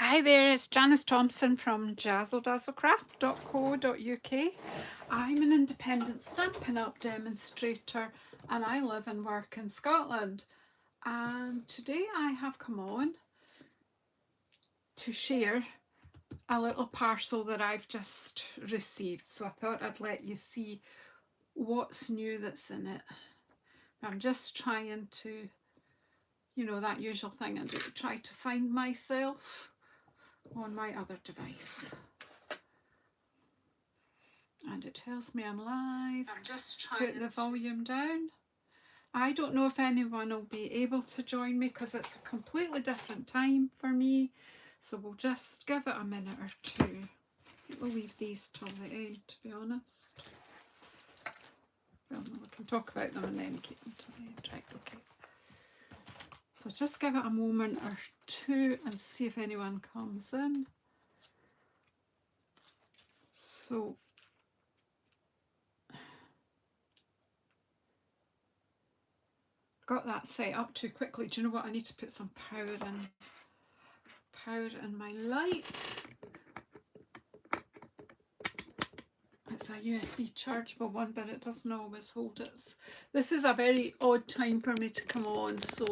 Hi there, it's Janice Thomson from JazzleDazzleCraft.co.uk. I'm an independent Stampin' Up demonstrator and I live and work in Scotland. And today I have come on to share a little parcel that I've just received. So I thought I'd let you see what's new that's in it. I'm just trying to, that usual thing I do, try to find myself on my other device. And it tells me I'm live. I'm just trying to put the volume down. I don't know if anyone will be able to join me because it's a completely different time for me. So we'll just give it a minute or two. We'll leave these till the end, to be honest. Well, no, we can talk about them and then keep them to the end. Right, okay. So just give it a moment or two and see if anyone comes in. So got that set up too quickly. Do you know what? I need to put some power in my light. It's a USB chargeable one, but it doesn't always hold it. This is a very odd time for me to come on, so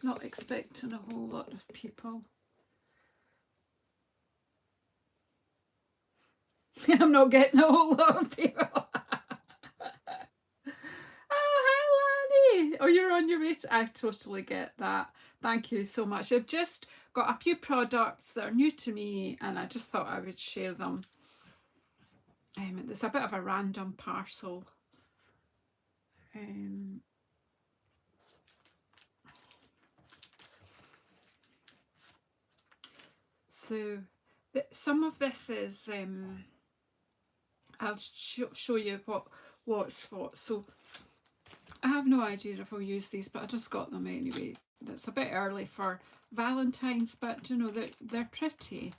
not expecting a whole lot of people. I'm not getting a whole lot of people. Oh, hi, Lanny. Oh, you're on your way to... I totally get that. Thank you so much. I've just got a few products that are new to me, and I just thought I would share them. It's a bit of a random parcel. So some of this is I'll show you what's what. So I have no idea if I'll use these, but I just got them anyway. It's a bit early for Valentine's, but you know, they're pretty.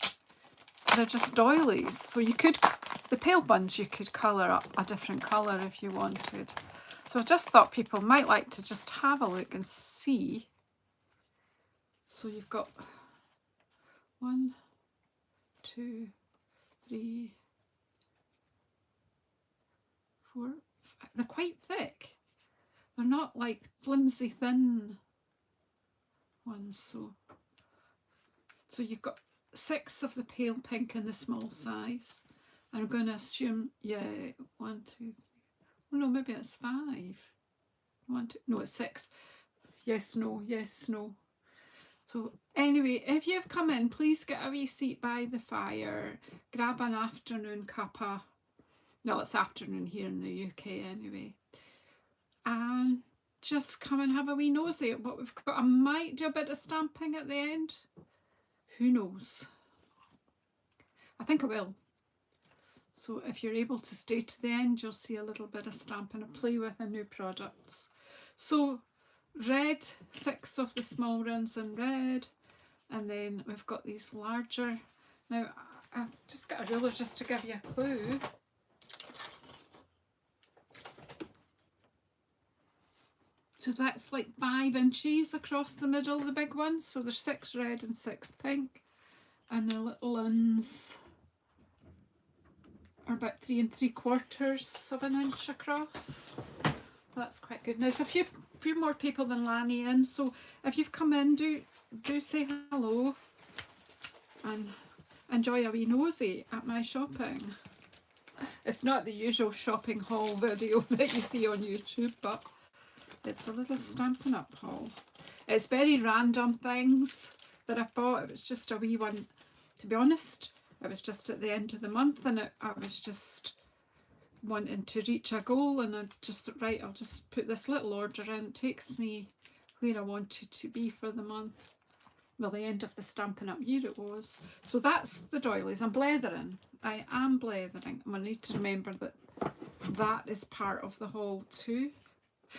They're just doilies. So you could, the pale ones you could colour up a different colour if you wanted. So I just thought people might like to just have a look and see. So you've got 1, 2, 3, 4. They're quite thick. They're not like flimsy thin ones. So you've got 6 of the pale pink in the small size. I'm going to assume, yeah, 1, 2, 3. Oh no, maybe it's 5. 1, 2, no, it's 6. Yes, no, yes, no. So anyway, if you've come in, please get a wee seat by the fire, grab an afternoon cuppa. No, it's afternoon here in the UK anyway. And just come and have a wee nosy at what we've got. I might do a bit of stamping at the end. Who knows? I think I will. So if you're able to stay to the end, you'll see a little bit of stamping and play with the new products. So red, 6 of the small ones in red. And then we've got these larger. Now, I've just got a ruler just to give you a clue. So that's like 5 inches across the middle, the big ones. So there's 6 red and 6 pink. And the little ones are about 3 3/4 of an inch across. That's quite good. Now there's a few more people than Lanny in, so if you've come in, do say hello and enjoy a wee nosy at my shopping. It's not the usual shopping haul video that you see on YouTube, but it's a little Stampin' Up haul. It's very random things that I've bought. It was just a wee one, to be honest. It was just at the end of the month, and I was just wanting to reach a goal, and I just thought, right, I'll just put this little order in. It takes me where I wanted to be for the month. Well, the end of the Stampin' Up year it was. So that's the doilies. I'm blethering. I am blethering. I need to remember that that is part of the haul too.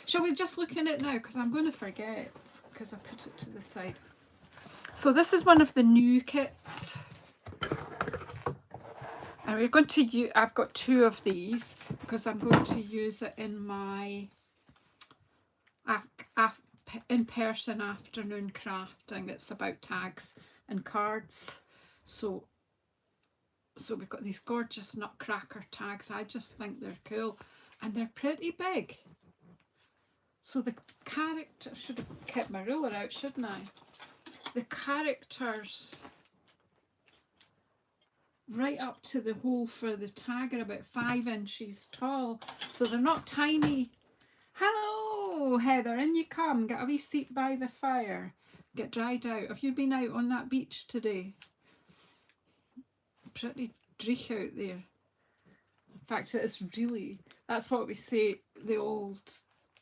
Shall we just look in it now? Because I'm going to forget, because I put it to the side. So this is one of the new kits. And we're going to use, I've got 2 of these because I'm going to use it in my in-person afternoon crafting. It's about tags and cards. So we've got these gorgeous nutcracker tags. I just think they're cool, and they're pretty big. So the character, should have kept my ruler out, shouldn't I? The characters right up to the hole for the tag are about 5 inches tall, so they're not tiny. Hello, Heather, in you come. Get a wee seat by the fire. Get dried out. Have you been out on that beach today? Pretty dreich out there. In fact, it's really, that's what we say, the old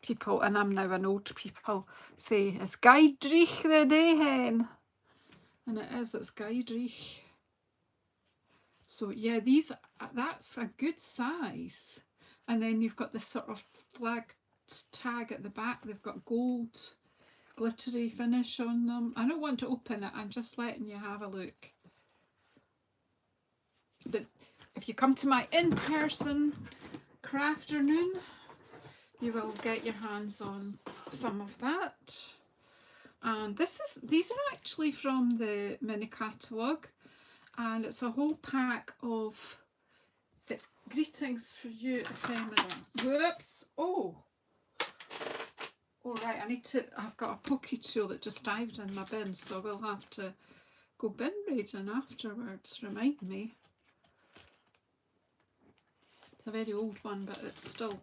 people, and I'm now an old people, say, it's gae dreich the day hen. And it is, it's gae dreich. So yeah, these, that's a good size. And then you've got this sort of flag tag at the back. They've got gold glittery finish on them. I don't want to open it, I'm just letting you have a look. But if you come to my in-person crafternoon, you will get your hands on some of that. And these are actually from the mini catalogue, and it's a whole pack of, it's greetings for you, ephemera. Whoops! Oh right, I've got a pokey tool that just dived in my bin, so we'll have to go bin raiding afterwards. Remind me. It's a very old one, but it's still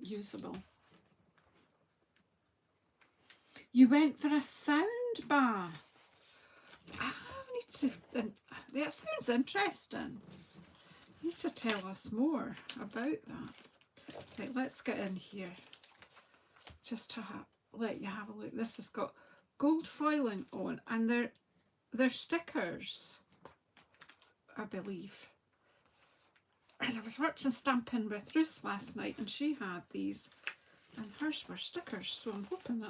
usable. You went for a sound bath. I need to, that sounds interesting. You need to tell us more about that. Right, let's get in here. Just to let you have a look. This has got gold foiling on, and they're stickers, I believe. As I was watching Stampin' with Ruth last night, and she had these, and hers were stickers, so I'm hoping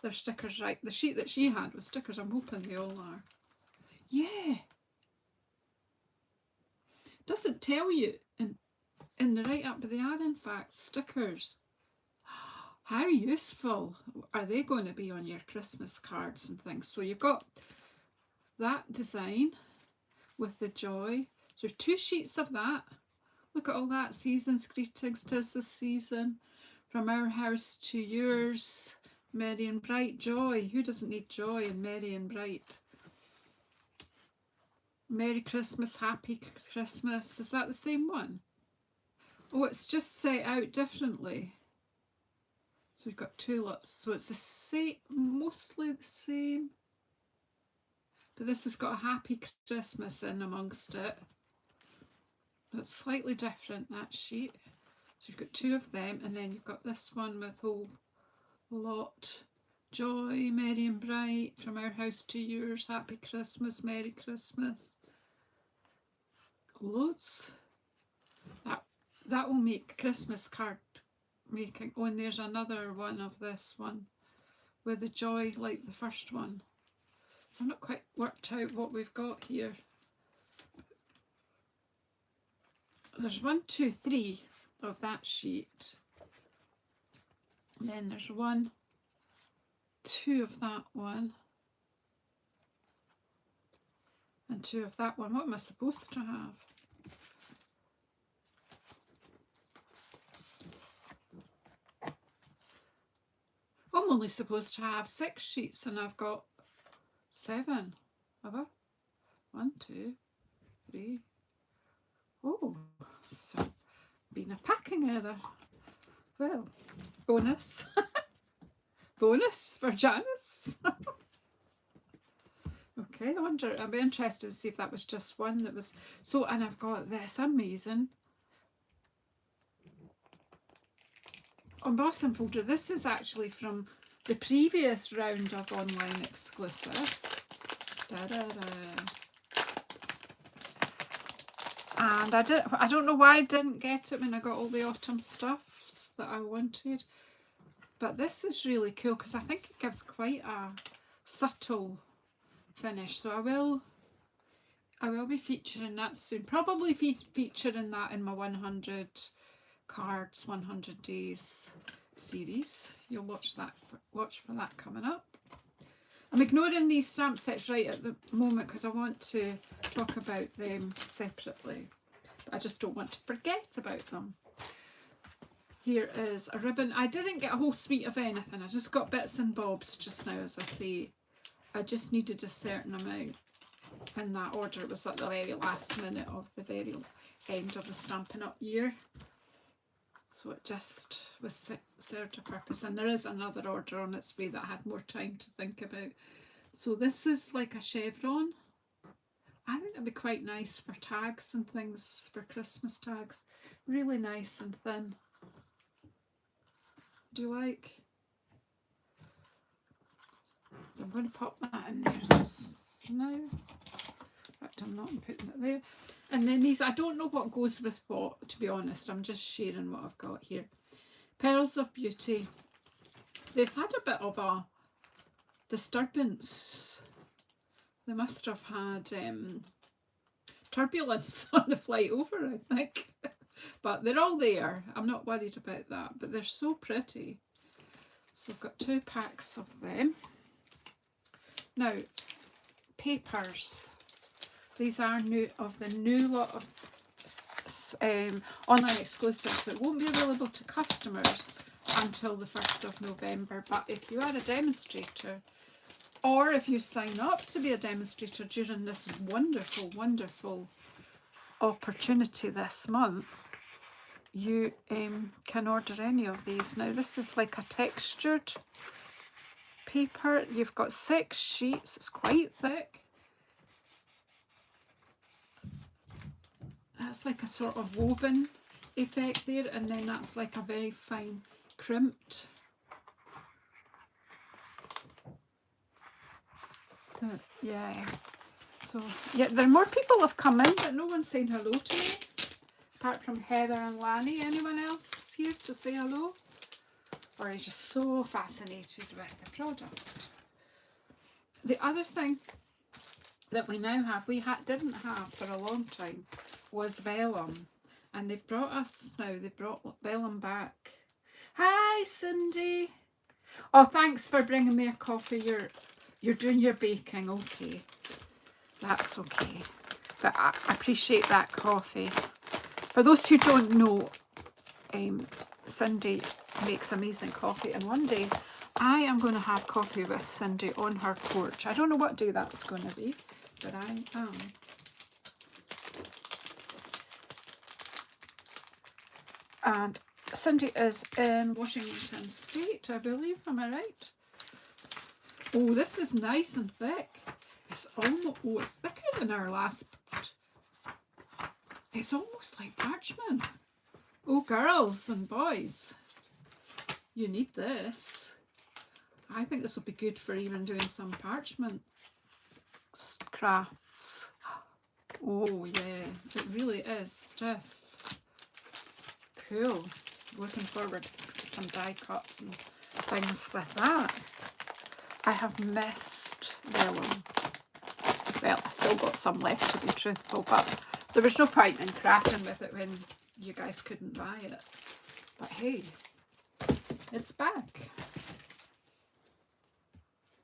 they're stickers, right? The sheet that she had was stickers. I'm hoping they all are. Yeah. Doesn't tell you in the write-up, but they are in fact stickers. How useful are they going to be on your Christmas cards and things? So you've got that design with the joy. So 2 sheets of that. Look at all that. Season's greetings, 'tis the season. From our house to yours, merry and bright. Joy. Who doesn't need joy and merry and bright? Merry Christmas, Happy Christmas. Is that the same one? Oh, it's just set out differently. So we've got 2 lots. So it's the same, mostly the same. But this has got a Happy Christmas in amongst it. That's slightly different, that sheet. So you've got 2 of them, and then you've got this one with whole lot. Joy, merry and bright, from our house to yours, Happy Christmas, Merry Christmas. Loads. That will make Christmas card making. Oh, and there's another one of this one with the joy like the first one. I've not quite worked out what we've got here. There's 1, 2, 3 of that sheet. Then there's 1, 2 of that one. And 2 of that one. What am I supposed to have? I'm only supposed to have 6 sheets, and I've got 7. Have I? 1, 2, 3. Oh, so been a packing error. Well, bonus. Bonus for Janice. Okay, I wonder, I'd be interested to see if that was just one that was. So, and I've got this amazing embossing folder. This is actually from the previous round of online exclusives. And I don't know why I didn't get it when I got all the autumn stuffs that I wanted. But this is really cool because I think it gives quite a subtle finish. So I will be featuring that soon. Probably featuring that in my 100 cards, 100 days series. You'll watch for that coming up. I'm ignoring these stamp sets right at the moment because I want to talk about them separately. But I just don't want to forget about them. Here is a ribbon. I didn't get a whole suite of anything. I just got bits and bobs just now, as I say. I just needed a certain amount in that order. It was at the very last minute of the very end of the Stampin' Up year. So it just was served a purpose. And there is another order on its way that I had more time to think about. So this is like a chevron. I think that'd be quite nice for tags and things, for Christmas tags. Really nice and thin. Do you like? So I'm going to pop that in there just now. In fact, I'm not putting it there. And then these, I don't know what goes with what, to be honest. I'm just sharing what I've got here. Pearls of Beauty. They've had a bit of a disturbance. They must have had turbulence on the flight over, I think. But they're all there. I'm not worried about that. But they're so pretty. So I've got 2 packs of them. Now, papers. These are new, of the new lot of online exclusives that won't be available to customers until the 1st of November. But if you are a demonstrator, or if you sign up to be a demonstrator during this wonderful, wonderful opportunity this month, you can order any of these. Now, this is like a textured paper. You've got 6 sheets. It's quite thick. That's like a sort of woven effect there, and then that's like a very fine crimped. Yeah. So yeah, there are more people have come in, but no one's saying hello to me, apart from Heather and Lanny. Anyone else here to say hello? Or are you just so fascinated with the product? The other thing that we now have, we didn't have for a long time, was vellum. And they've brought us now, they brought vellum back. Hi, Cindy. Oh, thanks for bringing me a coffee. You're doing your baking, okay. That's okay. But I appreciate that coffee. For those who don't know, Cindy makes amazing coffee, and one day I am going to have coffee with Cindy on her porch. I don't know what day that's going to be, but I am. And Cindy is in Washington State, I believe. Am I right? Oh, this is nice and thick. It's almost, oh, it's thicker than our last. It's almost like parchment. Oh, girls and boys, you need this. I think this will be good for even doing some parchment crafts. Oh yeah, it really is stiff. Cool. Looking forward to some die cuts and things with that. I have missed vellum. Well, I still got some left, to be truthful, but there was no point in crafting with it when you guys couldn't buy it. But hey, it's back.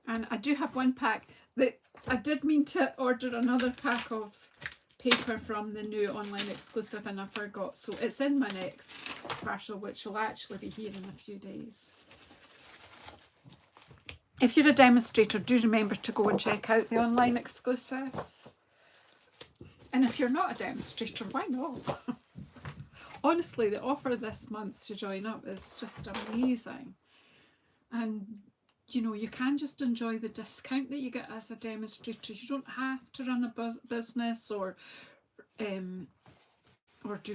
And I do have one pack that I did mean to order another pack of paper from the new online exclusive, and I forgot. So it's in my next parcel, which will actually be here in a few days. If you're a demonstrator, do remember to go and check out the online exclusives. And if you're not a demonstrator, why not? Honestly, the offer this month to join up is just amazing. And you know, you can just enjoy the discount that you get as a demonstrator. You don't have to run a business or do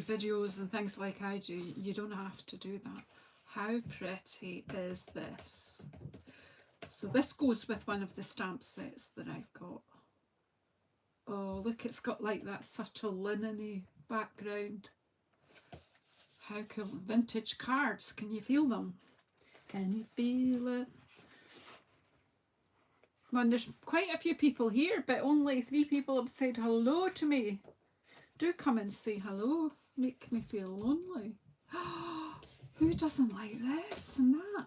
videos and things like I do. You don't have to do that. How pretty is this? So this goes with one of the stamp sets that I've got. Oh, look, it's got like that subtle linen-y background. How cool. Vintage cards. Can you feel them? Can you feel it? Well, there's quite a few people here, but only 3 people have said hello to me. Do come and say hello. Make me feel lonely. Who doesn't like this and that?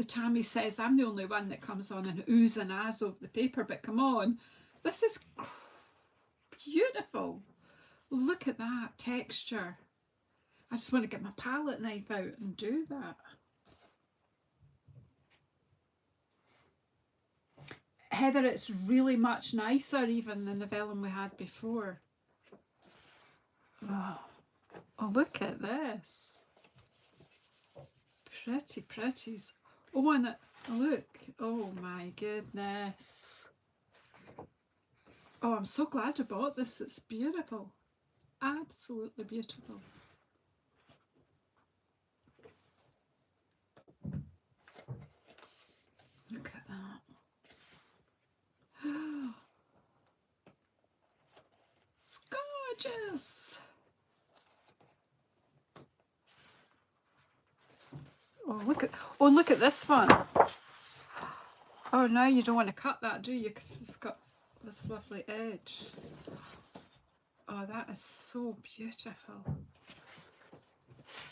the Tammy says I'm the only one that comes on and oohs and ahs over the paper, but come on, this is beautiful. Look at that texture. I just want to get my palette knife out and do that. Heather, it's really much nicer even than the vellum we had before. Oh, look at this. Pretty pretties. Oh, and look. Oh my goodness. Oh, I'm so glad I bought this. It's beautiful. Absolutely beautiful. Look at that. It's gorgeous. Oh, look at this one. Oh, now you don't want to cut that, do you? Because it's got this lovely edge. Oh, that is so beautiful.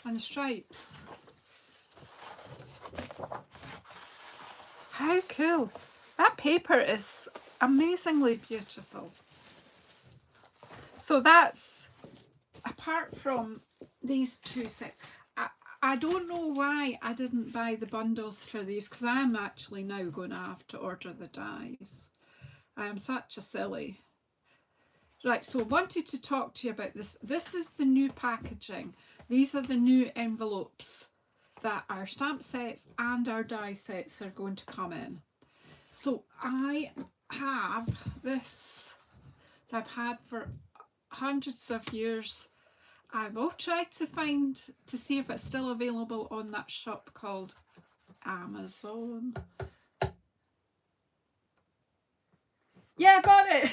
And the stripes. How cool. That paper is amazingly beautiful. So that's, apart from these two sets, I don't know why I didn't buy the bundles for these, because I'm actually now going to have to order the dies. I am such a silly. Right, so I wanted to talk to you about this. This is the new packaging. These are the new envelopes that our stamp sets and our die sets are going to come in. So I have this that I've had for hundreds of years. I will try to see if it's still available on that shop called Amazon. Yeah, I got it.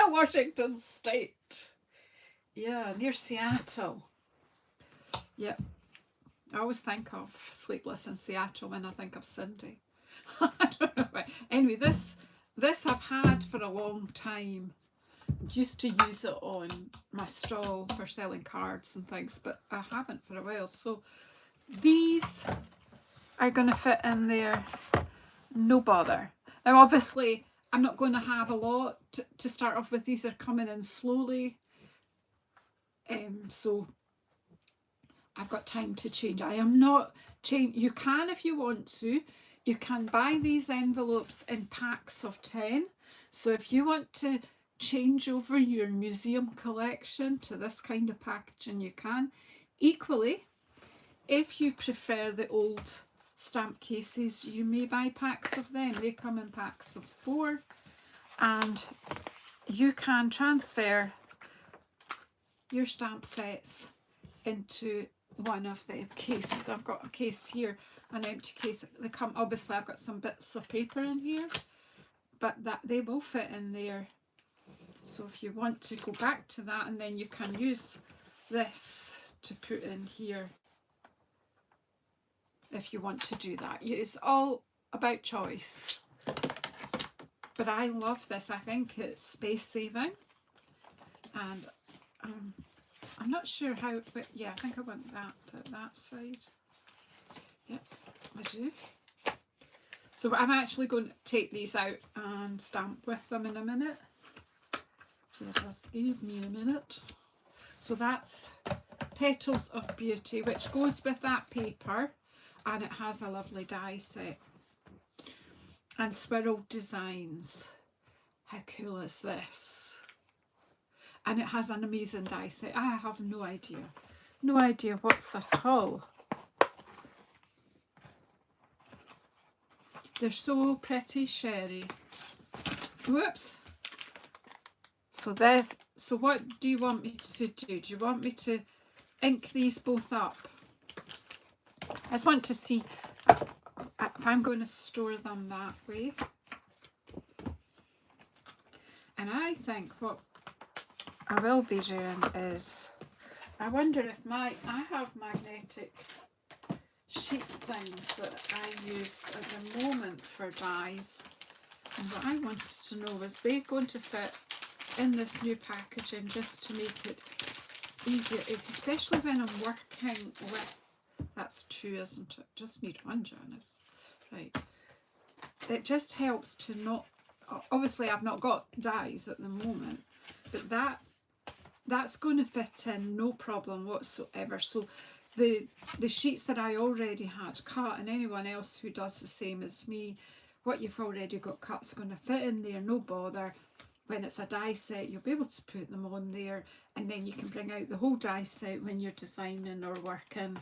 Washington State. Yeah, near Seattle. Yep. I always think of Sleepless in Seattle when I think of Cindy. I don't know. Anyway, this I've had for a long time. Used to use it on my stall for selling cards and things, but I haven't for a while. So these are going to fit in there, no bother. Now obviously I'm not going to have a lot to start off with. These are coming in slowly, so I've got time to change. I am not change. You can, if you want to, you can buy these envelopes in packs of 10. So if you want to change over your museum collection to this kind of packaging, you can. Equally, if you prefer the old stamp cases, you may buy packs of them. They come in packs of 4, and you can transfer your stamp sets into one of the cases. I've got a case here, an empty case. They come, obviously I've got some bits of paper in here, but that they will fit in there. So if you want to go back to that, and then you can use this to put in here if you want to do that. It's all about choice. But I love this. I think it's space saving, and I'm not sure how, but yeah, I think I want that side. Yep, I do. So I'm actually going to take these out and stamp with them in a minute. So just give me a minute. So that's Petals of Beauty, which goes with that paper, and it has a lovely die set. And Swirled Designs. How cool is this? And it has an amazing die set. I have no idea what's at all. They're so pretty, Sherry. Whoops. So what do you want me to do? Do you want me to ink these both up? I just want to see if I'm going to store them that way. And I think what I will be doing is, I wonder if I have magnetic sheet things that I use at the moment for dies. And what I wanted to know was, they're going to fit in this new packaging just to make it easier. It's especially when I'm working with, that's 2, isn't it? Just need 1, Janice. right. It just helps to not, obviously I've not got dies at the moment, but that's going to fit in no problem whatsoever. So the sheets that I already had cut, and anyone else who does the same as me, what you've already got cut is going to fit in there, no bother. When it's a die set, you'll be able to put them on there, and then you can bring out the whole die set when you're designing or working.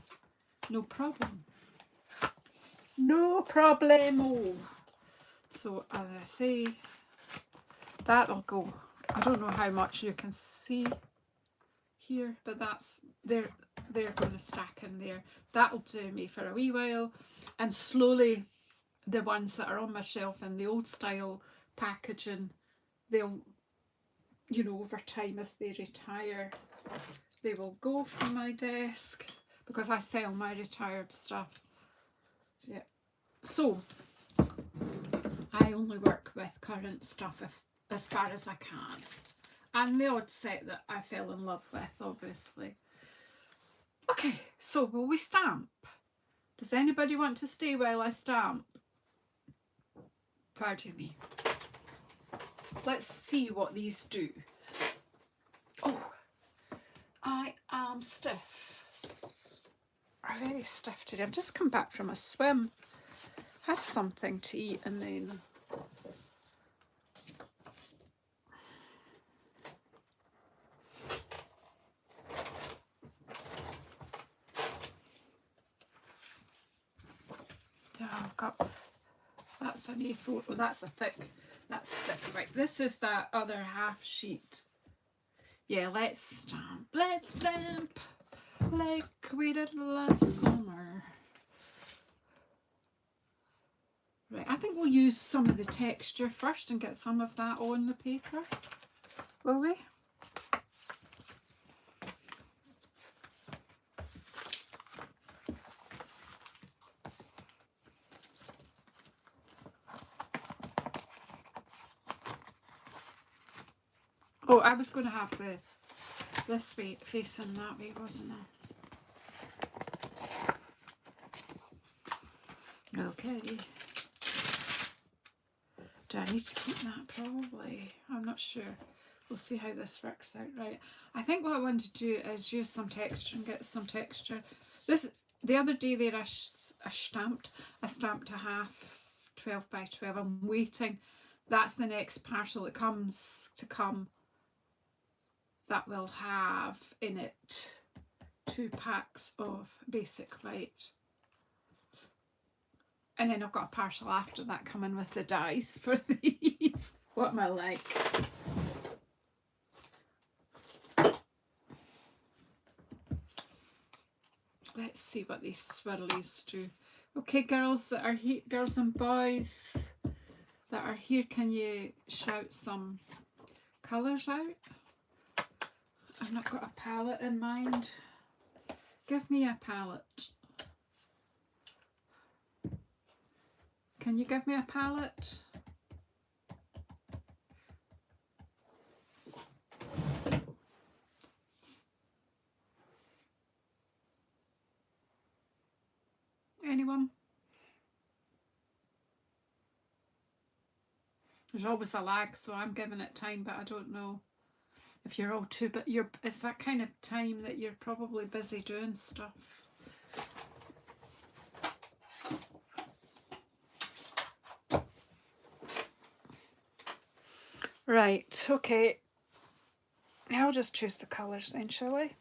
No problem. No problemo. So as I say, that'll go. I don't know how much you can see here, but that's they're going to stack in there. That'll do me for a wee while, and slowly the ones that are on my shelf in the old style packaging, they'll, you know, over time as they retire, they will go from my desk because I sell my retired stuff. Yeah. So I only work with current stuff as far as I can. And the odd set that I fell in love with, obviously. Okay, so will we stamp? Does anybody want to stay while I stamp? Pardon me. Let's see what these do. Oh, I am stiff. I'm very stiff today. I've just come back from a swim. Had something to eat and then I've got, that's an A4, oh, that's thick, right, this is that other half sheet. Yeah, let's stamp like we did last summer. Right, I think we'll use some of the texture first and get some of that on the paper, will we? Oh, I was going to have this way facing that way, wasn't I? Okay. Do I need to keep that? Probably. I'm not sure. We'll see how this works out. Right. I think what I want to do is use some texture and get some texture. The other day there I stamped a half 12 by 12. I'm waiting. That's the next parcel that comes to come. That will have in it 2 packs of basic white. And then I've got a parcel after that coming with the dies for these. What am I like? Let's see what these swirlies do. Okay, girls that are here, girls and boys that are here, can you shout some colours out? I've not got a palette in mind. Give me a palette. Can you give me a palette? Anyone? There's always a lag, so I'm giving it time, but I don't know if you're all too, but it's that kind of time that you're probably busy doing stuff. Right, okay. I'll just choose the colours then, shall I?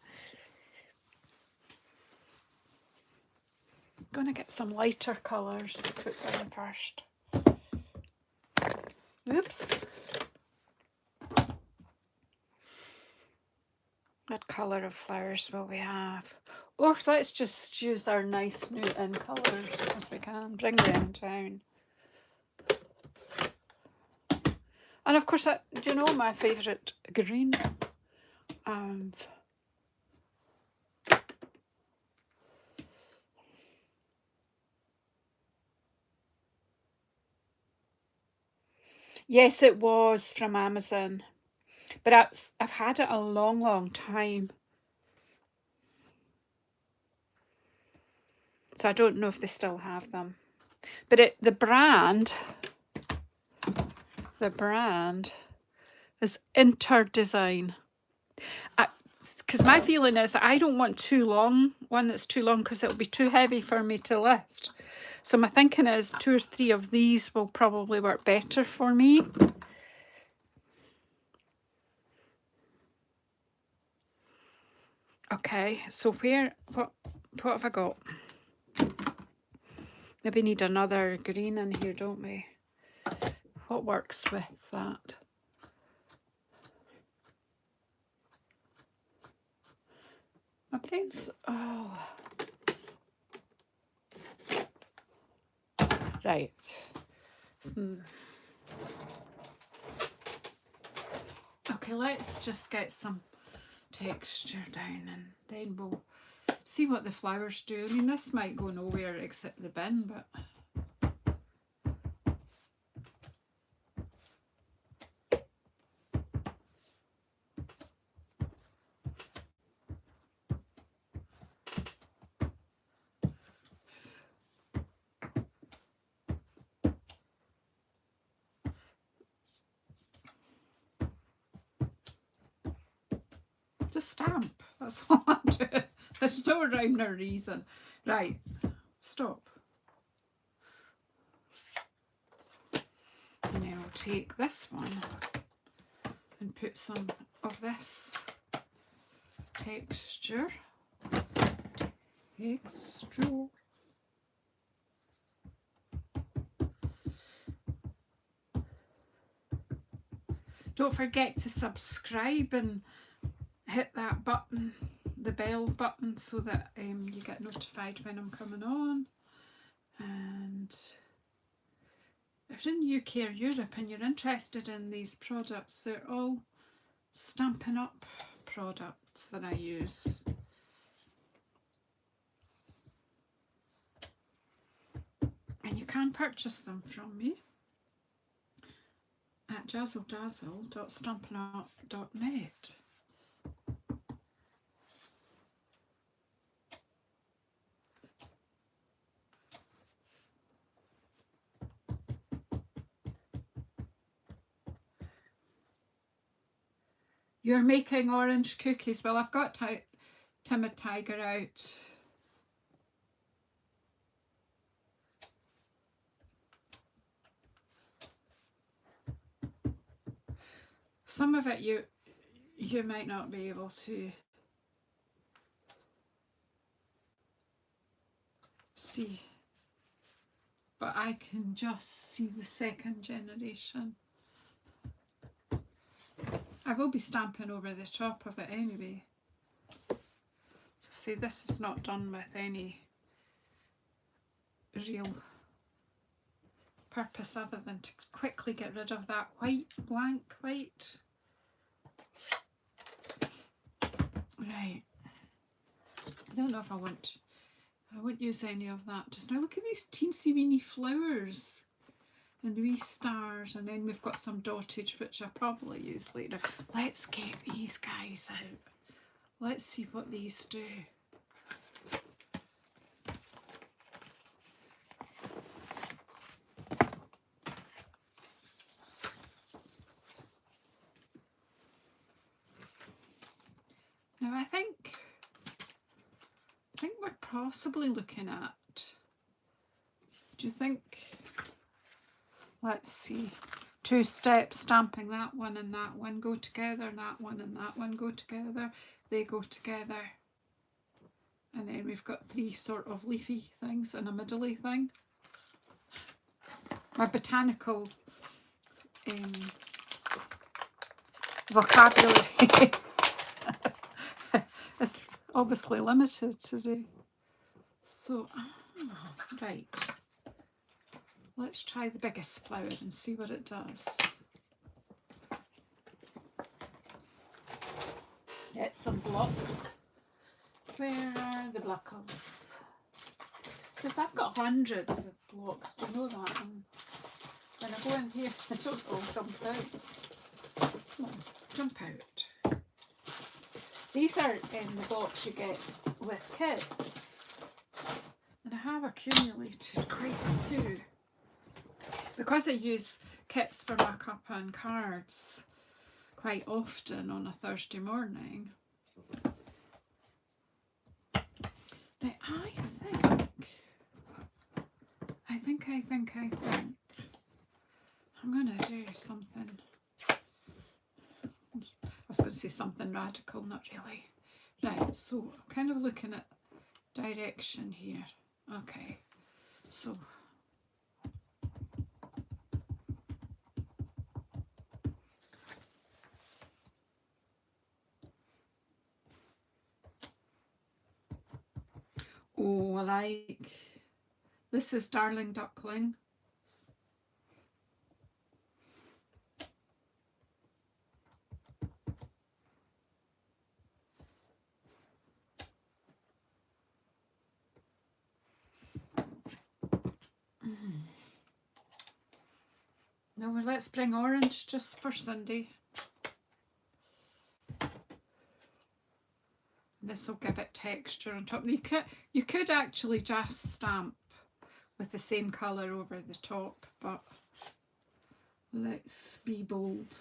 I'm going to get some lighter colours to put down first. Oops. What colour of flowers will we have? Oh, let's just use our nice new in colours as we can. Bring them down. And of course, do you know my favourite green? And yes, it was from Amazon, but I've had it a long, long time. So I don't know if they still have them. But the brand is Interdesign. Because my feeling is that I don't want one that's too long, because it'll be too heavy for me to lift. So my thinking is 2 or 3 of these will probably work better for me. Okay, so what have I got? Maybe need another green in here, don't we? What works with that? My brain's, oh. Right. Okay, let's just get some texture down and then we'll see what the flowers do. I mean, this might go nowhere except the bin, but just stamp. That's all I'm doing. There's no rhyme or reason. Right, stop. And then I'll take this one and put some of this texture. Don't forget to subscribe and hit that button, the bell button, so that you get notified when I'm coming on. And if you're in UK or Europe and you're interested in these products, they're all Stampin' Up products that I use. And you can purchase them from me at JazzleDazzle.stampinup.net. You're making orange cookies. Well, I've got Timid Tiger out. Some of it you might not be able to see, but I can just see the second generation. I will be stamping over the top of it anyway. See, this is not done with any real purpose other than to quickly get rid of that blank white. Right. I don't know if I won't use any of that just now. Look at these teensy weeny flowers and wee stars, and then we've got some dottage which I'll probably use later. Let's get these guys out. Let's see what these do. Now I think we're possibly looking at, do you think, let's see, 2 steps, stamping that one and that one go together, and that one and that one go together, they go together, and then we've got 3 sort of leafy things and a middly thing. My botanical vocabulary is obviously limited today. So, right. Let's try the biggest flower and see what it does. Get some blocks. Where are the blockers? Because I've got hundreds of blocks, do you know that? And when I go in here, I don't all jump out. Come on, jump out. These are in the box you get with kits. And I have accumulated quite a few. Because I use kits for markup and cards quite often on a Thursday morning. Now I think I'm going to do something. I was going to say something radical, not really. Right, so I'm kind of looking at direction here. Okay, so oh, I like, this is Darling Duckling. Now let's bring orange just for Sunday. This will give it texture on top. You could actually just stamp with the same colour over the top, but let's be bold.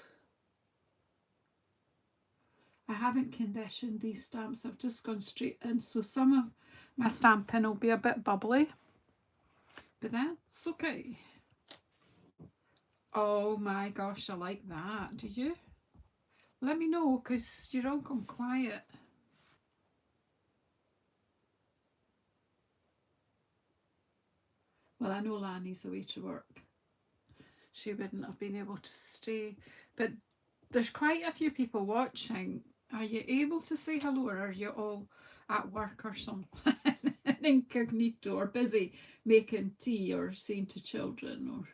I haven't conditioned these stamps, I've just gone straight in, so some of my stamping will be a bit bubbly, but that's okay. Oh my gosh, I like that. Do you? Let me know, because you're all gone quiet. Well, I know Lanny's away to work. She wouldn't have been able to stay. But there's quite a few people watching. Are you able to say hello, or are you all at work or something? Incognito, or busy making tea or seeing to children, or,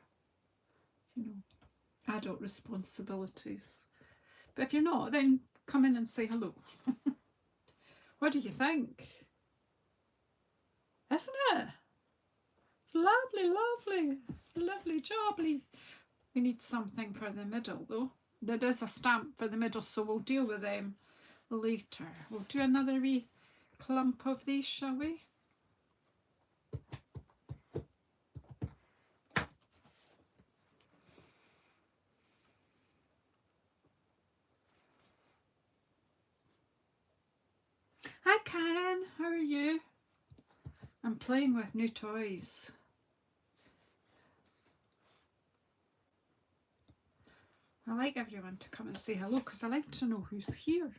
you know, adult responsibilities. But if you're not, then come in and say hello. What do you think? Isn't it? It's lovely, lovely, lovely, jobbly. We need something for the middle though. There is a stamp for the middle, so we'll deal with them later. We'll do another wee clump of these, shall we? Hi Karen, how are you? I'm playing with new toys. I like everyone to come and say hello, because I like to know who's here.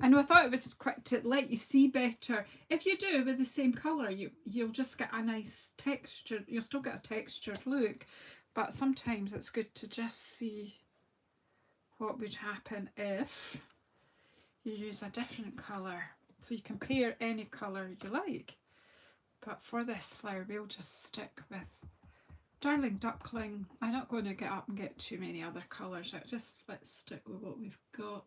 I know, I thought it was quick to let you see better. If you do with the same colour, you'll just get a nice texture. You'll still get a textured look, but sometimes it's good to just see what would happen if you use a different colour. So you can pair any colour you like. But for this flower, we'll just stick with Darling Duckling. I'm not going to get up and get too many other colours out. Just let's stick with what we've got.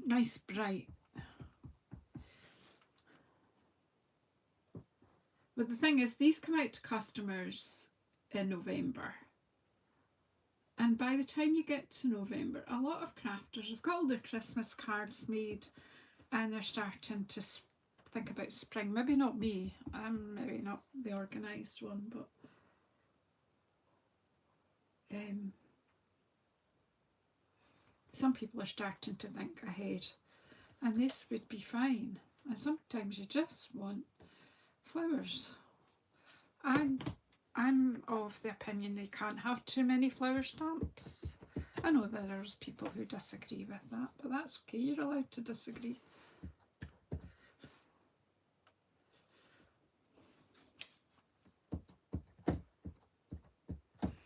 Nice bright. But the thing is, these come out to customers in November. And by the time you get to November, a lot of crafters have got all their Christmas cards made, and they're starting to think about spring. Maybe not me. I'm maybe not the organised one, but some people are starting to think ahead, and this would be fine. And sometimes you just want flowers. I'm of the opinion they can't have too many flower stamps. I know there's people who disagree with that, but that's okay, you're allowed to disagree.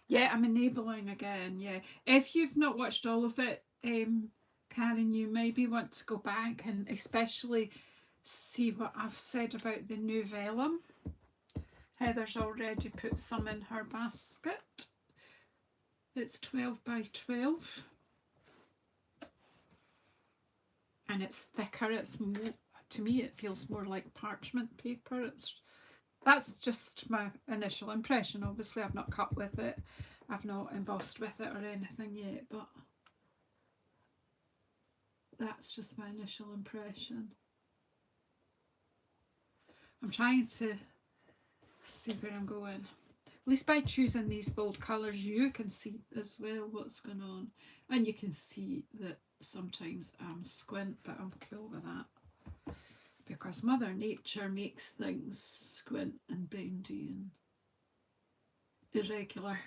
Yeah, I'm enabling again, yeah. If you've not watched all of it, Karen, you maybe want to go back and especially see what I've said about the new vellum. Heather's already put some in her basket. It's 12 by 12. And it's thicker. It's more, to me, it feels more like parchment paper. That's just my initial impression. Obviously, I've not cut with it. I've not embossed with it or anything yet, but that's just my initial impression. I'm trying to see where I'm going. At least by choosing these bold colours, you can see as well what's going on. And you can see that sometimes I'm squint, but I'm cool with that. Because Mother Nature makes things squint and bendy and irregular.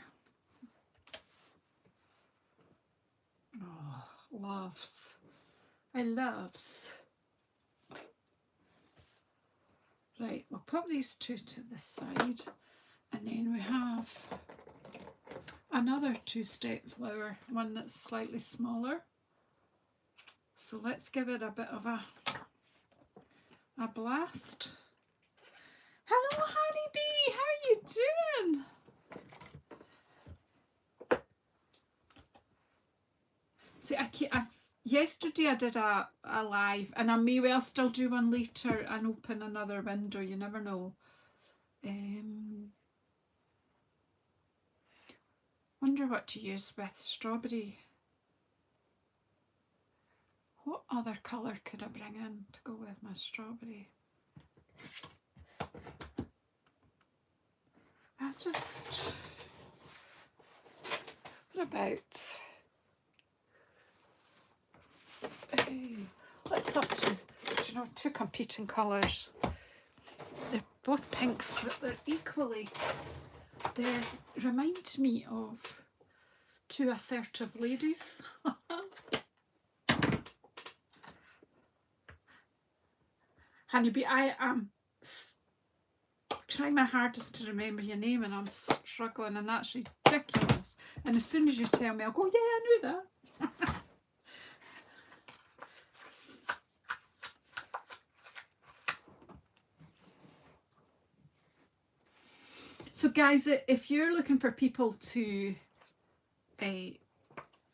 Oh, loves. I loves. Right, we'll put these two to the side. And then we have another two-step flower, one that's slightly smaller. So let's give it a bit of a blast. Hello, honeybee, how are you doing? See, yesterday I did a live, and I may well still do one later and open another window, you never know. Wonder what to use with strawberry. What other colour could I bring in to go with my strawberry? What about, let's have two competing colours. They're both pinks, but they're equally, they remind me of two assertive ladies. Honeybee, I am trying my hardest to remember your name and I'm struggling, and that's ridiculous. And as soon as you tell me, I'll go, yeah, I knew that. So guys, if you're looking for people to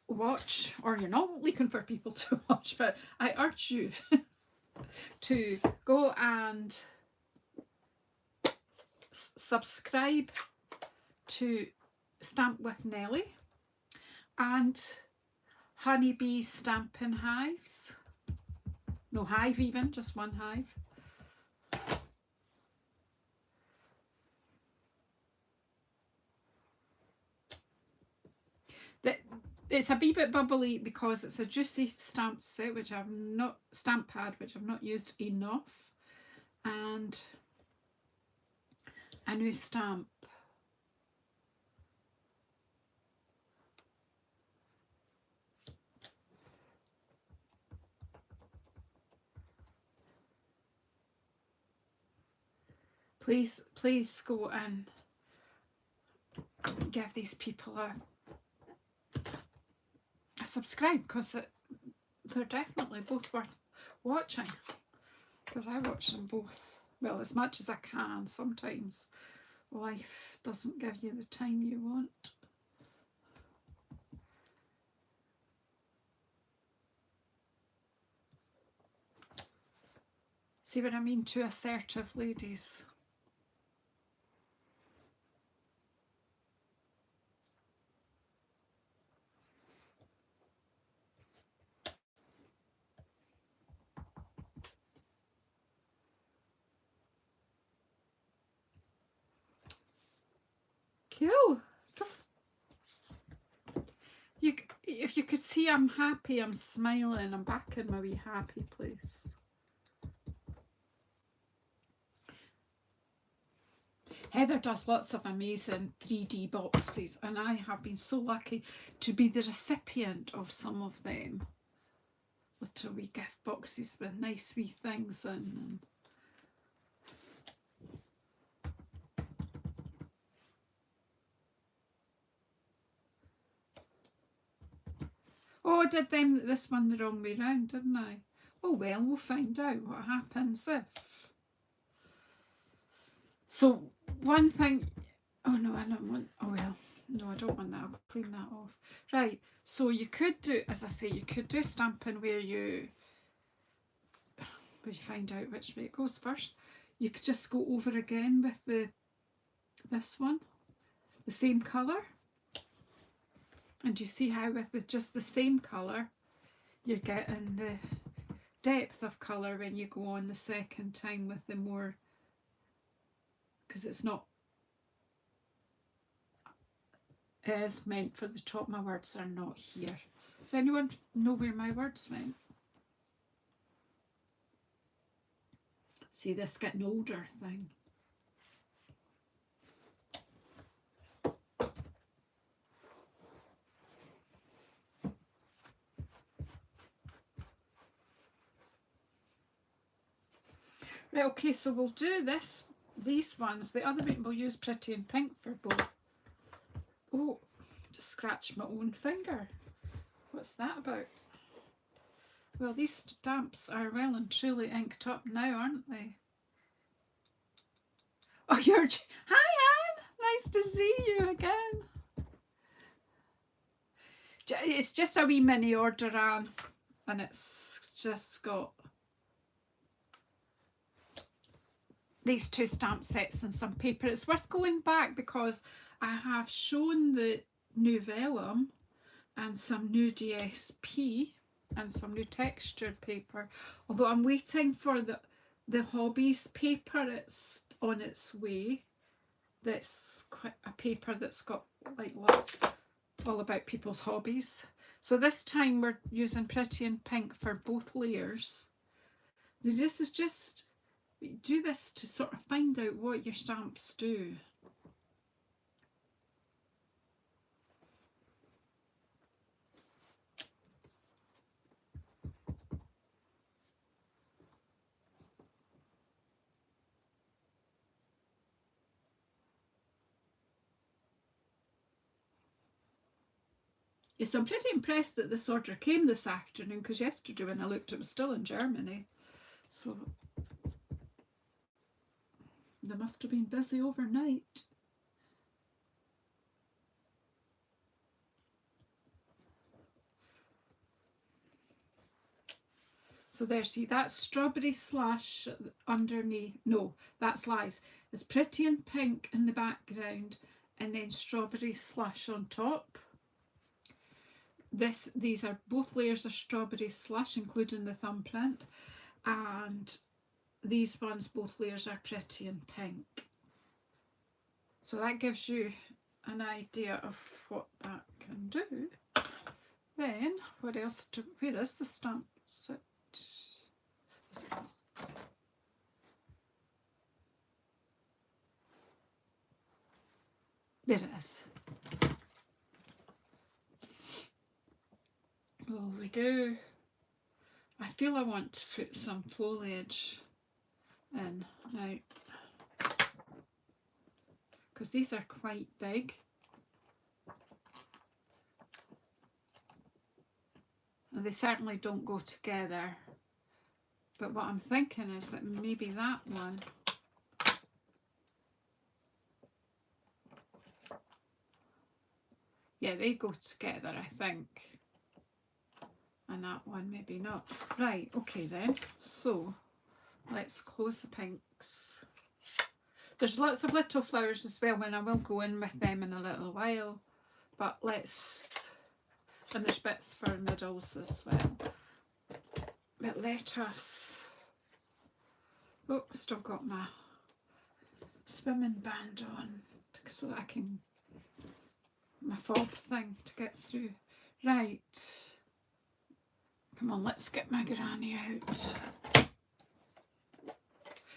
watch, or you're not looking for people to watch, but I urge you to go and subscribe to Stamp with Nellie and Honeybee Stampin' Hives. No hive even, just one hive. It's a wee bit bubbly because it's a juicy stamp set, which I've not, stamp pad, which I've not used enough, and a new stamp. Please go and give these people a subscribe, because they're definitely both worth watching, because I watch them both, well, as much as I can. Sometimes life doesn't give you the time you want. See what I mean? Two assertive ladies. Cool. Just if you could see, I'm happy, I'm smiling, I'm back in my wee happy place. Heather does lots of amazing 3D boxes, and I have been so lucky to be the recipient of some of them. Little wee gift boxes with nice wee things in. And oh, I did this one the wrong way round, didn't I? Oh well, we'll find out what happens if. So one thing, oh no, I don't want, oh well, no, I don't want that, I'll clean that off. Right, so you could do, as I say, you could do stamping where you find out which way it goes first. You could just go over again with this one, the same colour. And you see how with just the same colour, you're getting the depth of colour when you go on the second time with the more, because it's not as meant for the top. My words are not here. Does anyone know where my words went? See, this getting older thing. Right, okay, so we'll do these ones. The other bit we'll use Pretty in Pink for both. Oh, just scratched my own finger. What's that about? Well, these stamps are well and truly inked up now, aren't they? Oh, hi, Anne. Nice to see you again. It's just a wee mini order, Anne, and it's just got these 2 stamp sets and some paper. It's worth going back because I have shown the new vellum and some new DSP and some new textured paper, although I'm waiting for the hobbies paper. It's on its way. That's quite a paper that's got like lots all about people's hobbies. So this time we're using Pretty in Pink for both layers. This is just, do this to sort of find out what your stamps do. Yes, I'm pretty impressed that this order came this afternoon, because yesterday when I looked it was still in Germany. So they must have been busy overnight. So there, see, that's strawberry slash underneath. No, that's lies. It's Pretty in Pink in the background and then strawberry slash on top. These are both layers of strawberry slush, including the thumbprint, and these ones, both layers are Pretty in Pink. So that gives you an idea of what that can do. Then, what else? Where is the stamp set? There it is. Well, we do. I feel I want to put some foliage in now, because these are quite big. And they certainly don't go together. But what I'm thinking is that maybe that one yeah, they go together, I think. And that one maybe not. Right, okay then. So let's close the pinks. There's lots of little flowers as well, and I will go in with them in a little while. But let's, and there's bits for middles as well. But let us, oh, still got my swimming band on so that I can, my fob thing to get through. Right, come on, let's get my granny out.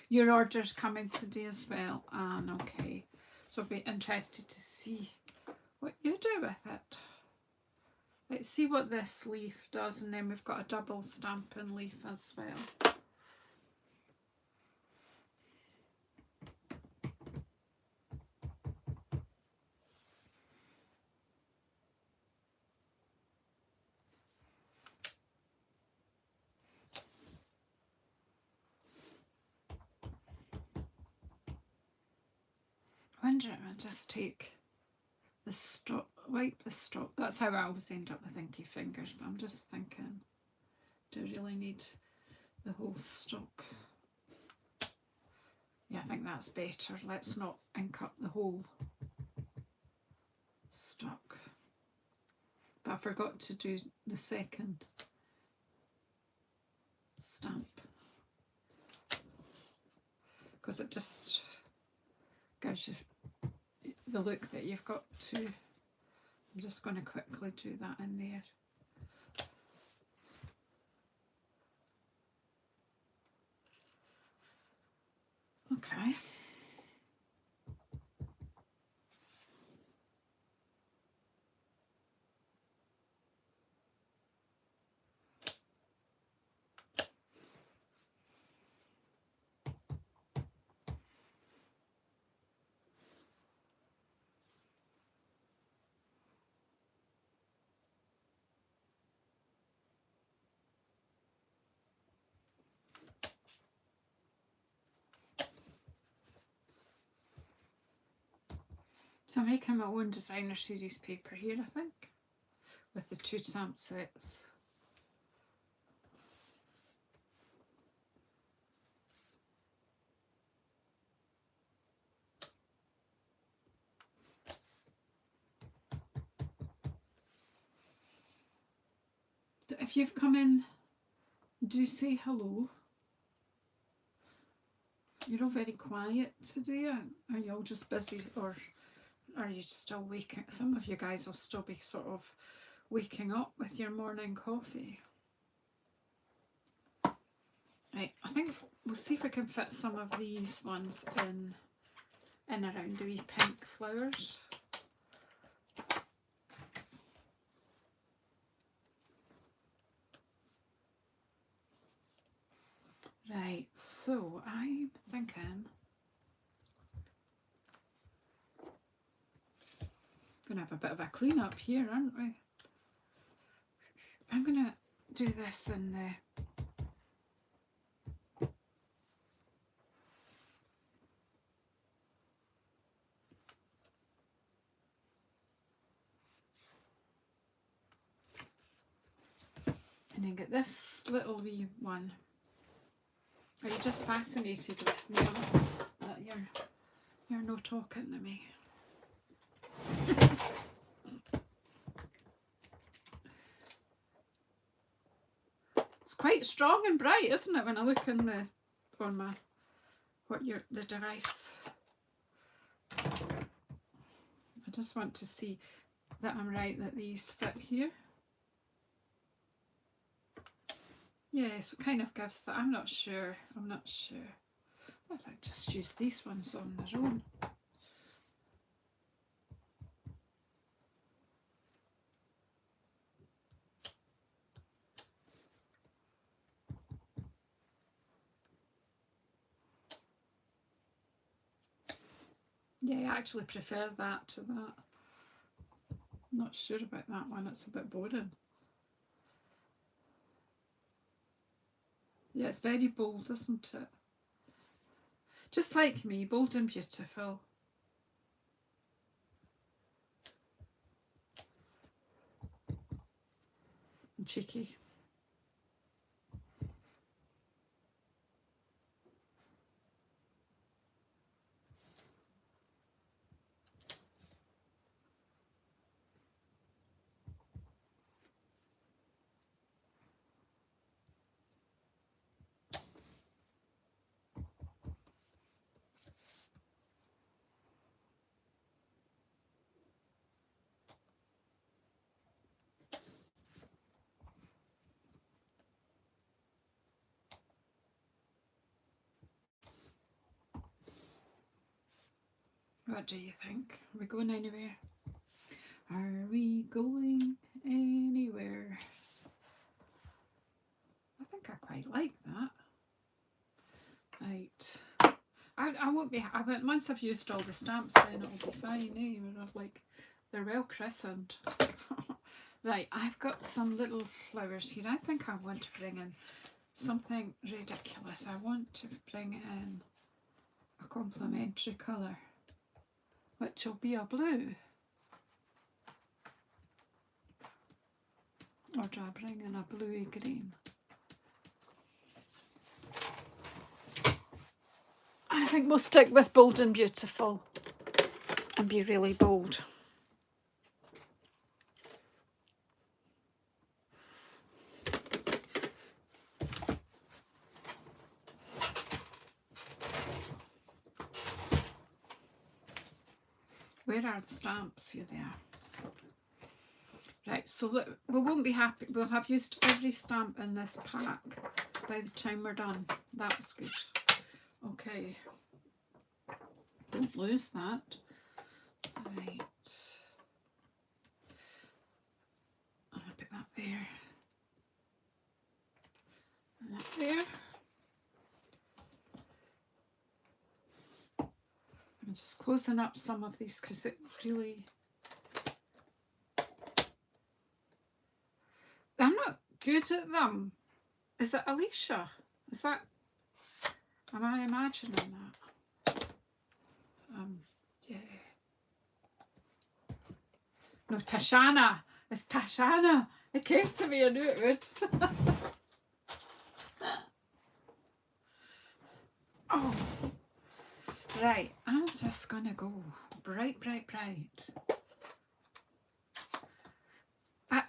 Your order's coming today as well, Anne, okay. So I'll be interested to see what you do with it. Let's see what this leaf does, and then we've got a double Stampin' leaf as well. I wonder if I just take the stroke, wipe the stroke. That's how I always end up with inky fingers, but I'm just thinking, do I really need the whole stroke? Yeah, I think that's better. Let's not ink up the whole stroke. But I forgot to do the second stamp, because it just gives you the look that you've got to. I'm just going to quickly do that in there. Okay. So I'm making my own designer series paper here, I think, with the 2 stamp sets. If you've come in, do say hello. You're all very quiet today. Are you all just busy, or are you still waking? Some of you guys will still be sort of waking up with your morning coffee. Right, I think we'll see if we can fit some of these ones in around the wee pink flowers. Right, so I'm thinking gonna have a bit of a clean up here, aren't we? I'm gonna do this in the and then get this little wee one. Are you just fascinated with me that you're no talking to me? It's quite strong and bright, isn't it, when I look in the on my the device. I just want to see that I'm right, that these fit here. Yes, it kind of gives that. I'm not sure. I might just use these ones on their own. Yeah, I actually prefer that to that. I'm not sure about that one. It's a bit boring. Yeah, it's very bold, isn't it? Just like me, bold and beautiful. And cheeky. What do you think? Are we going anywhere? Are we going anywhere? I think I quite like that. Right. I won't be. Once I've used all the stamps, then it'll be fine. Eh? Like, they're well christened. Right. I've got some little flowers here. I think I want to bring in something ridiculous. I want to bring in a complementary colour, which will be a blue. Or do I bring in a bluey green? I think we'll stick with bold and beautiful and be really bold. Where are the stamps? Here they are. Right, so look, we won't be happy. We'll have used every stamp in this pack by the time we're done. That was good. Okay. Don't lose that. Right. I'll put that there. And that there. I'm just closing up some of these because it really... I'm not good at them. Is it Alicia? Is that... Am I imagining that? Yeah. No, Tashana. It's Tashana. It came to me, I knew it would. Oh. Right, I'm just gonna go bright, bright, bright.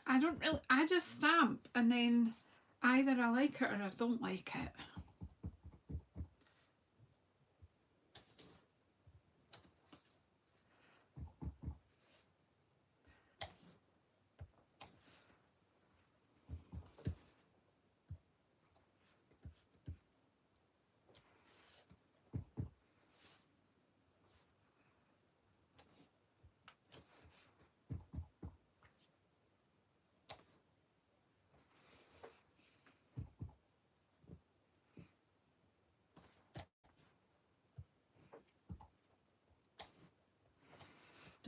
I don't really, I just stamp and then either I like it or I don't like it.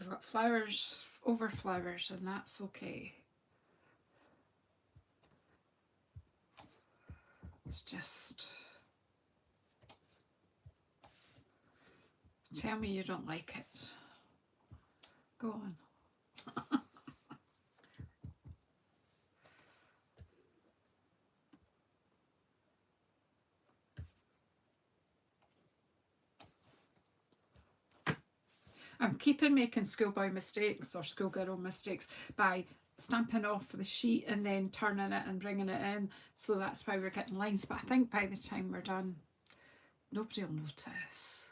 We've got flowers over flowers and that's okay. It's just... Tell me you don't like it. Go on. I'm keeping making schoolboy mistakes or schoolgirl mistakes by stamping off the sheet and then turning it and bringing it in. So that's why we're getting lines. But I think by the time we're done, nobody will notice.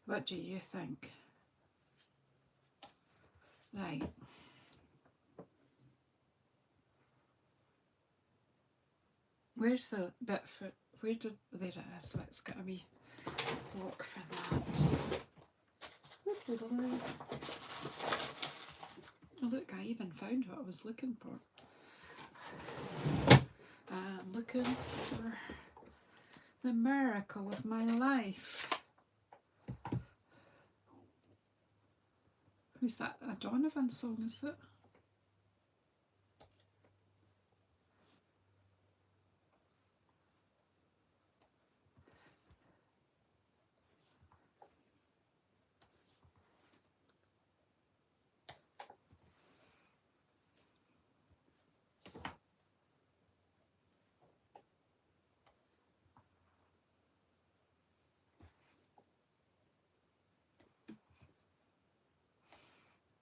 What do you think? Right. Where's the bit for, where did, there it is, let's get a wee block for that. Oh look, I even found what I was looking for. I'm looking for the miracle of my life. Who's that? A Donovan song, is it?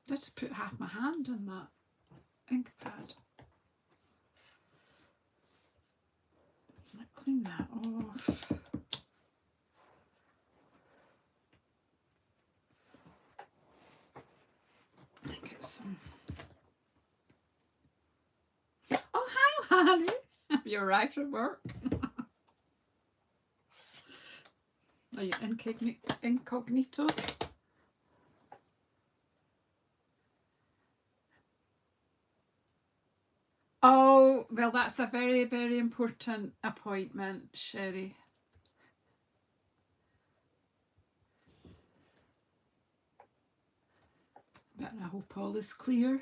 I just put half my hand in that ink pad. Clean that off. Get some. Oh, hi, Honey. Have you arrived from work? Are you incognito? Oh, well, that's a very, very important appointment, Sherry. But I hope all is clear.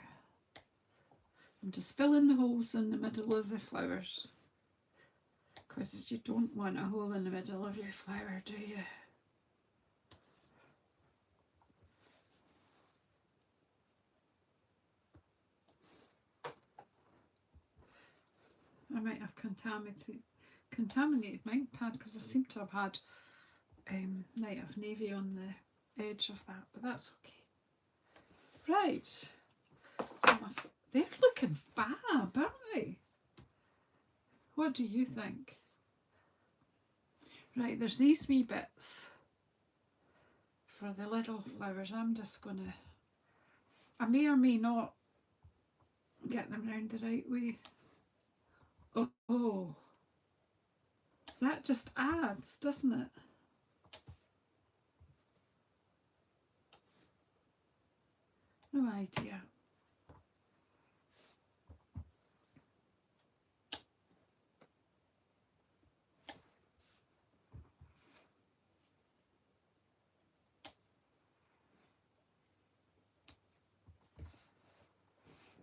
I'm just filling the holes in the middle of the flowers. Because you don't want a hole in the middle of your flower, do you? I might have contaminated my ink pad because I seem to have had Night of Navy on the edge of that, but that's okay. Right, so they're looking fab, aren't they? What do you think? Right, there's these wee bits for the little flowers. I'm just going to, I may or may not get them round the right way. Oh, that just adds, doesn't it? No idea.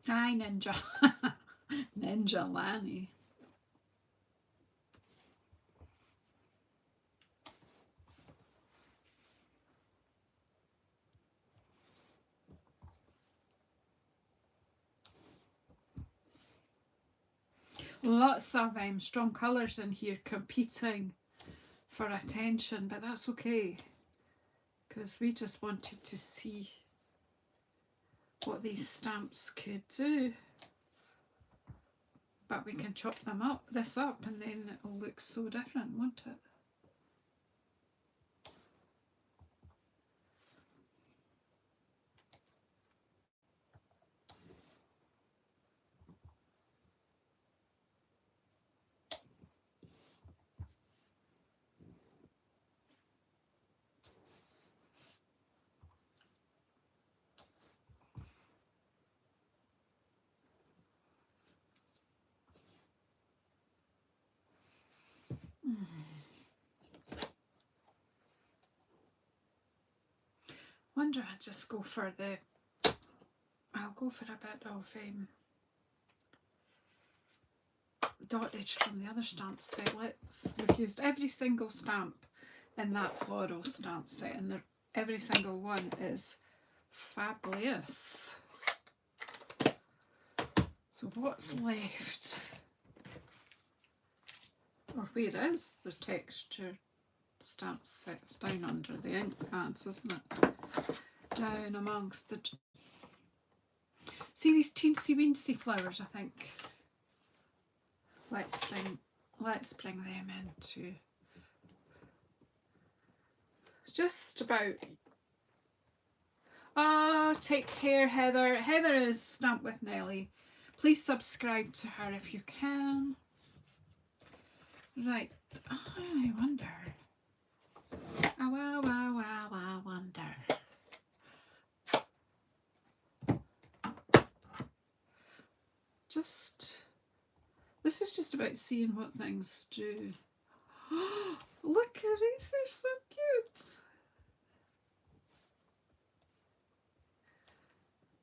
Hi, Ninja. Ninja Lanny. Lots of strong colours in here competing for attention, but that's okay because we just wanted to see what these stamps could do. But we can chop them up, this up, and then it'll look so different, won't it? Wonder I'd just go for the, I'll go for a bit of dottage from the other stamp set. We've used every single stamp in that floral stamp set, and every single one is fabulous. So what's left? Or where is the texture stamp sets? Down under the ink pads, isn't it? Down amongst the... See these teensy weensy flowers, I think. Let's bring them into... It's just about... Oh, take care, Heather. Heather is Stamp with Nellie. Please subscribe to her if you can. Right, I wonder. I wonder. This is just about seeing what things do. Look at these, they're so cute.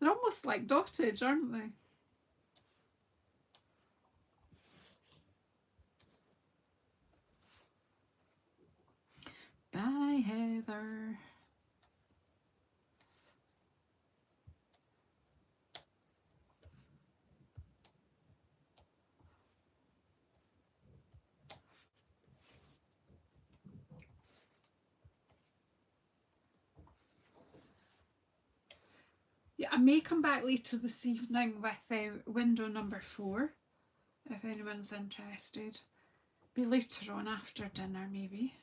They're almost like dottage, aren't they? Bye, Heather. Yeah, I may come back later this evening with window number 4, if anyone's interested. Be later on after dinner, maybe.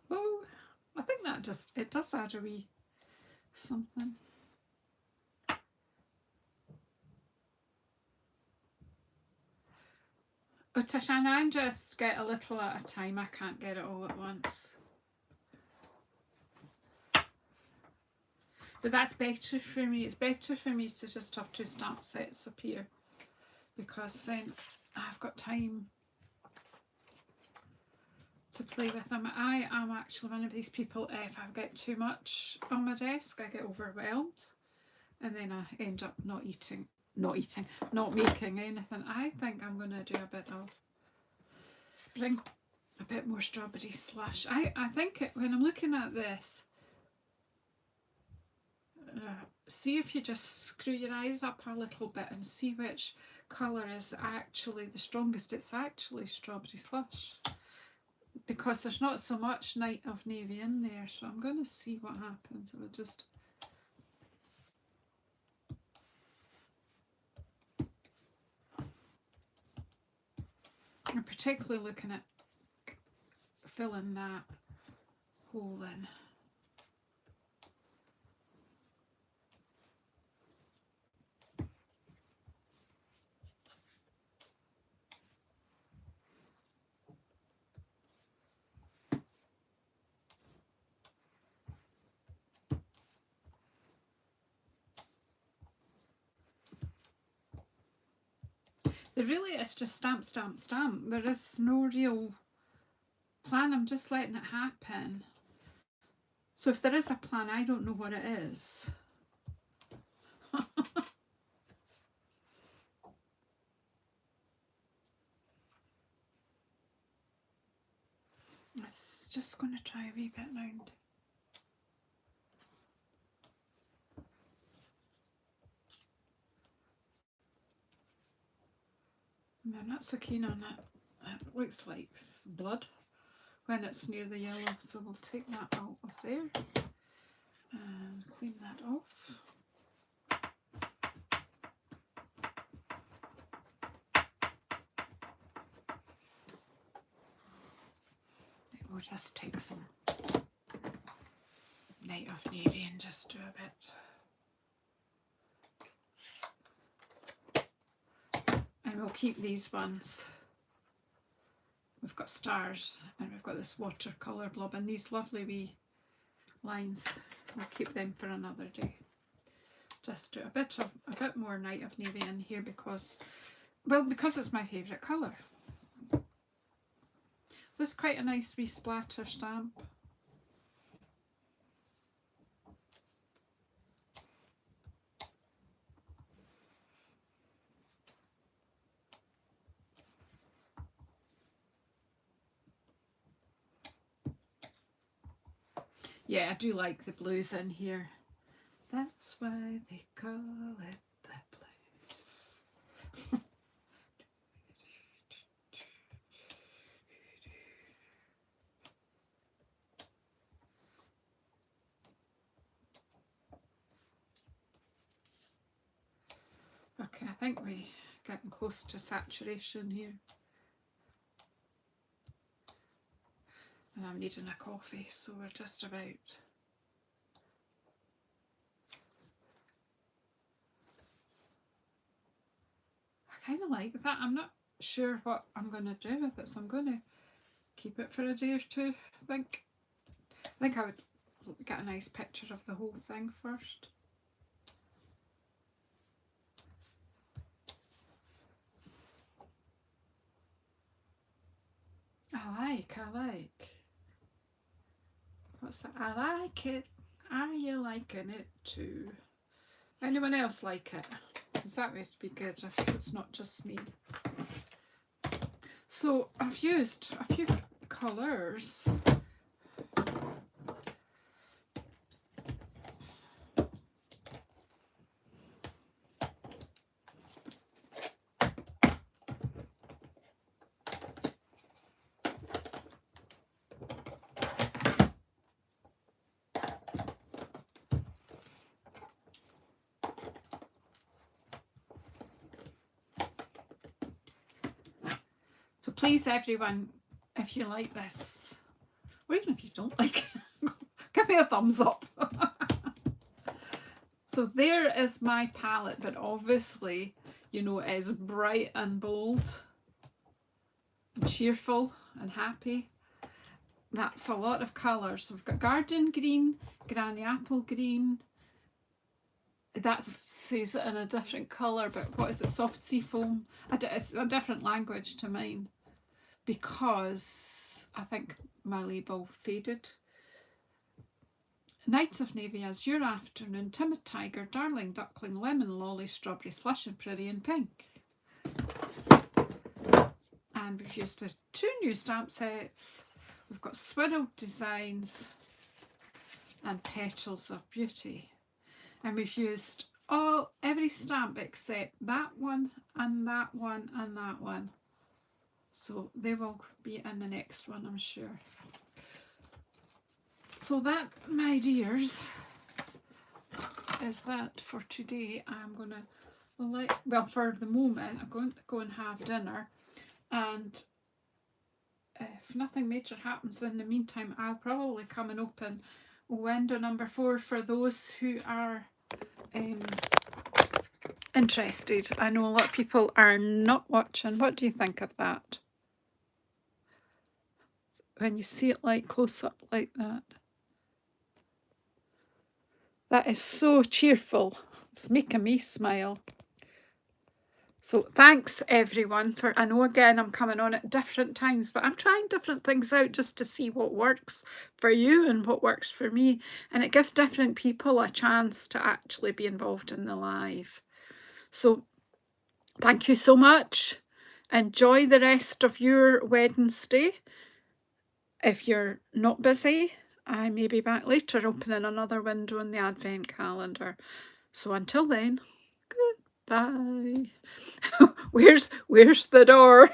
Oh, I think that it does add a wee something. Oh, Tashana, I'm just get a little at a time. I can't get it all at once. But that's better for me. It's better for me to just have 2 stamp sets appear, because then I've got time to play with them. I am actually one of these people, if I get too much on my desk, I get overwhelmed, and then I end up not making anything. I think I'm going to do bring a bit more strawberry slush. I think when I'm looking at this, see if you just screw your eyes up a little bit and see which colour is actually the strongest. It's actually strawberry slush, because there's not so much Night of Navy in there. So I'm going to see what happens if I just... I'm particularly looking at filling that hole in. It really is just stamp, stamp, stamp. There is no real plan. I'm just letting it happen. So if there is a plan, I don't know what it is. I'm just going to try a wee bit round. I'm not so keen on it. It looks like blood when it's near the yellow, so we'll take that out of there and clean that off. We'll just take some Night of Navy and just do a bit. And we'll keep these ones. We've got stars and we've got this watercolour blob and these lovely wee lines. We'll keep them for another day. Just do a bit more Night of Navy in here because it's my favourite colour. This is quite a nice wee splatter stamp. Yeah, I do like the blues in here. That's why they call it the blues. Okay, I think we're getting close to saturation here. And I'm needing a coffee, so we're just about. I kind of like that. I'm not sure what I'm going to do with it, so I'm going to keep it for a day or two, I think. I think I would get a nice picture of the whole thing first. I like. What's that? I like it. Are you liking it too? Anyone else like it? Because that would be good if it's not just me. So I've used a few colours. So please, everyone, if you like this, or even if you don't like it, give me a thumbs up. So there is my palette, but obviously, you know, it is bright and bold, and cheerful and happy. That's a lot of colours. So we've got garden green, granny apple green. That says it in a different colour, but what is it? Soft sea foam. It's a different language to mine because I think my label faded. Night of Navy, Azure Afternoon, Timid Tiger, Darling Duckling, Lemon Lolly, Strawberry Slush and Prairie and Pink. And we've used two new stamp sets. We've got Swirled Designs and Petals of Beauty. And we've used every stamp except that one and that one and that one. So they will be in the next one, I'm sure. So that, my dears, is that for today. I'm going to, well, for the moment, I'm going to go and have dinner. And if nothing major happens in the meantime, I'll probably come and open window number 4 for those who are interested. I know a lot of people are not watching. What do you think of that? When you see it like close up like that. That is so cheerful. It's making me smile. So thanks everyone for, I know again I'm coming on at different times, but I'm trying different things out just to see what works for you and what works for me. And it gives different people a chance to actually be involved in the live. So thank you so much. Enjoy the rest of your Wednesday. If you're not busy, I may be back later opening another window in the Advent calendar. So until then, goodbye. Where's the door?